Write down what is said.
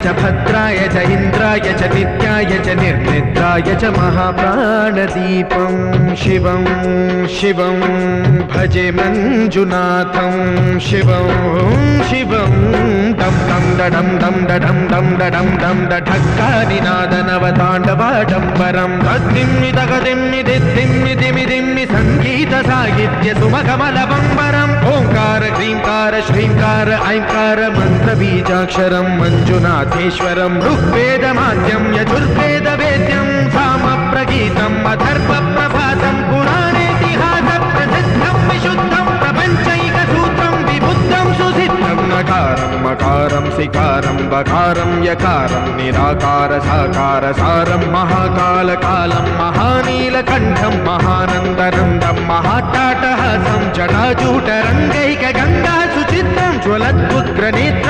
च भद्राय च इन्द्राय च नित्याय च निर्निद्राय च महाप्राणदीपं शिवं शिवं भजे मञ्जुनाथं शिवं शिवं दं दं डं दं डं दं डं दं ढक्कानिनादनवताण्डवाडम्बरं तद्दिम्मि तगदिम्मि दिद्दिम्मि दिमि दिम्मि सङ्गीतसाहित्य सुमकमलबम्बरम् ओङ्कार ह्रीङ्कार श्रीङ्कार ऐङ्कार मन्त्रबीजाक्षरं मञ्जुनाथेश्वरं ऋग्वेदमाद्यं यजुर्वेदवेद्यं सामप्रगीतम् अथर्वप्रभातं पुराणेतिहासप्रसिद्धं विशुद्धं प्रपञ्चैकसूत्रं विबुद्धं सुसिद्धं नकारं मकारं सिकारं बकारं यकारं निराकार साकार सारं महाकालकालं महानीलकण्ठं महानन्दनन्दं महाट्टाटहासं जटाजूटरङ्गैकगङ्गा सुचित्रं ज्वलद्उग्रनेत्रं